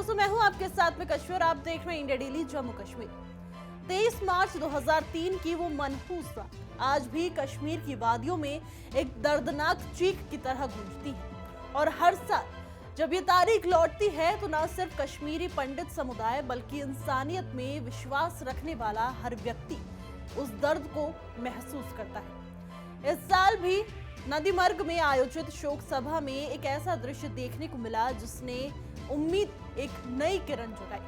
दोस्तों, मैं हूं आपके साथ में कश्मीर। आप देख रहे हैं इंडिया डेली जम्मू कश्मीर। 23 मार्च 2003 की वो मनहूस रात आज भी कश्मीर की वादियों में एक दर्दनाक चीख की तरह गूंजती है। और हर साल जब ये तारीख लौटती है तो न सिर्फ कश्मीरी पंडित समुदाय बल्कि इंसानियत में विश्वास रखने वाला हर व्यक्ति उस दर्द को महसूस करता है। इस साल भी नदीमर्ग में आयोजित शोक सभा में एक ऐसा दृश्य देखने को मिला जिसने उम्मीद एक नई किरण जगाई।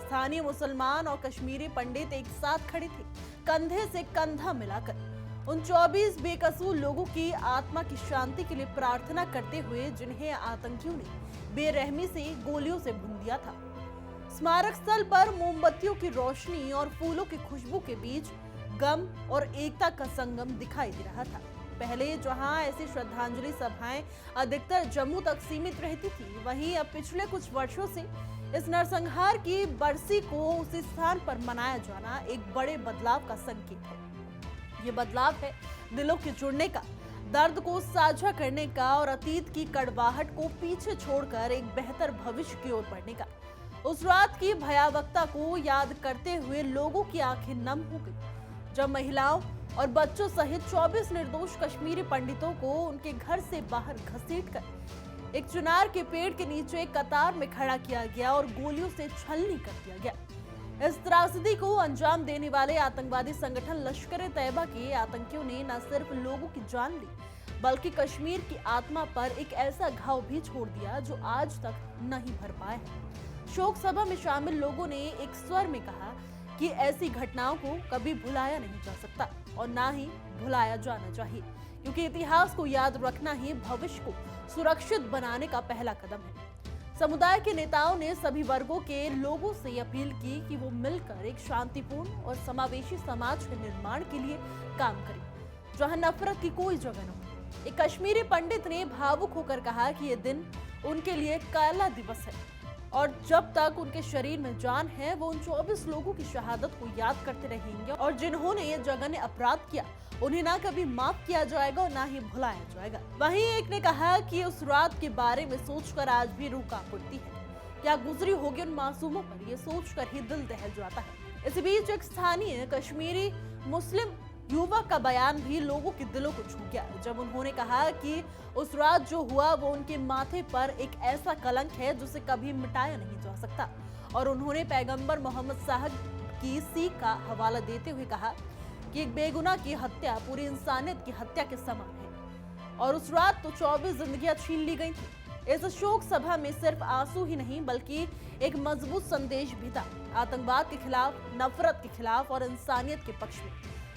स्थानीय मुसलमान और कश्मीरी पंडित एक साथ खड़े थे, कंधे से कंधा मिलाकर उन 24 बेकसूर लोगों की आत्मा की शांति के लिए प्रार्थना करते हुए जिन्हें आतंकियों ने बेरहमी से गोलियों से भून दिया था। स्मारक स्थल पर मोमबत्तियों की रोशनी और फूलों की खुशबू के बीच गम और एकता का संगम दिखाई दे रहा था। पहले जहां ऐसी श्रद्धांजलि सभाएं अधिकतर जम्मू तक सीमित रहती थी, वहीं अब पिछले कुछ वर्षों से इस नरसंहार की बरसी को उसी स्थान पर मनाया जाना एक बड़े बदलाव का संकेत है। ये बदलाव है दिलों के जुड़ने का, दर्द को साझा करने का और अतीत की कड़वाहट को पीछे छोड़कर एक बेहतर भविष्य की ओर बढ़ने का। उस रात की भयावहता को याद करते हुए लोगों की आंखें नम हो गई जब महिलाओं और बच्चों सहित 24 निर्दोष कश्मीरी पंडितों को उनके घर से बाहर घसीटकर एक चिनार के पेड़ के नीचे कतार में खड़ा किया गया और गोलियों से छलनी कर दिया गया। इस त्रासदी को अंजाम देने वाले आतंकवादी संगठन लश्कर-ए-तैयबा के आतंकियों ने न सिर्फ लोगों की जान ली बल्कि कश्मीर की आत्मा पर एक ऐसा घाव भी छोड़ दिया जो आज तक नहीं भर पाया है। शोक सभा में शामिल लोगों ने एक स्वर में कहा कि ऐसी घटनाओं को कभी भुलाया नहीं जा सकता और ना ही भुलाया जाना चाहिए, क्योंकि इतिहास को याद रखना ही भविष्य को सुरक्षित बनाने का पहला कदम है। समुदाय के नेताओं ने सभी वर्गों के लोगों से अपील की कि वो मिलकर एक शांतिपूर्ण और समावेशी समाज के निर्माण के लिए काम करें जहां नफरत की कोई जगह न हो। एक कश्मीरी पंडित ने भावुक होकर कहा कि ये दिन उनके लिए काला दिवस है और जब तक उनके शरीर में जान है वो उन 24 लोगों की शहादत को याद करते रहेंगे और जिन्होंने ये जघन्य अपराध किया उन्हें ना कभी माफ किया जाएगा और ना ही भुलाया जाएगा। वहीं एक ने कहा कि उस रात के बारे में सोचकर आज भी रूह कांप उठती है। क्या गुजरी होगी उन मासूमों पर, ये सोचकर ही दिल दहल जाता है। इसी बीच एक स्थानीय कश्मीरी मुस्लिम युवक का बयान भी लोगों के दिलों को छू गया जब उन्होंने कहा कि उस रात जो हुआ वो उनके माथे पर एक ऐसा कलंक है जिसे कभी मिटाया नहीं जा सकता। और उन्होंने पैगंबर मोहम्मद साहब की सीख का हवाला देते हुए कहा कि एक बेगुनाह की हत्या पूरी इंसानियत की हत्या के समान है और उस रात तो 24 जिंदगियां छीन ली गई थी। इस शोक सभा में सिर्फ आंसू ही नहीं बल्कि एक मजबूत संदेश भी था, आतंकवाद के खिलाफ, नफरत के खिलाफ और इंसानियत के पक्ष में।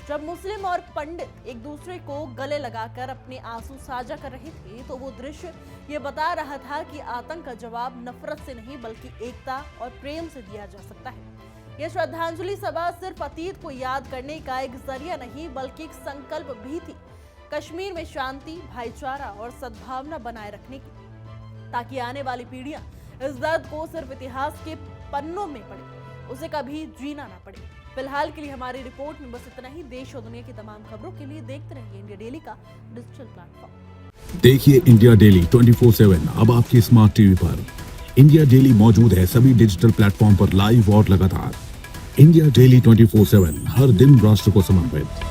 जब मुस्लिम और पंडित एक दूसरे को गले लगाकर अपने आंसू साझा कर रहे थे तो वो दृश्य ये बता रहा था कि आतंक का जवाब नफरत से नहीं बल्कि एकता और प्रेम से दिया जा सकता है। यह श्रद्धांजलि सभा सिर्फ अतीत को याद करने का एक जरिया नहीं बल्कि एक संकल्प भी थी, कश्मीर में शांति, भाईचारा और सद्भावना बनाए रखने की, ताकि आने वाली पीढ़ियां इस दर्द को सिर्फ इतिहास के पन्नों में पढ़े, उसे कभी जीना ना पड़े। फिलहाल के लिए हमारी रिपोर्ट में बस इतना ही। देश और दुनिया की तमाम खबरों के लिए देखते रहिए इंडिया डेली का डिजिटल प्लेटफॉर्म। देखिए इंडिया डेली 24/7 अब आपकी स्मार्ट टीवी पर। इंडिया डेली मौजूद है सभी डिजिटल प्लेटफॉर्म पर लाइव और लगातार। इंडिया डेली 24/7 हर दिन राष्ट्र को समर्पित।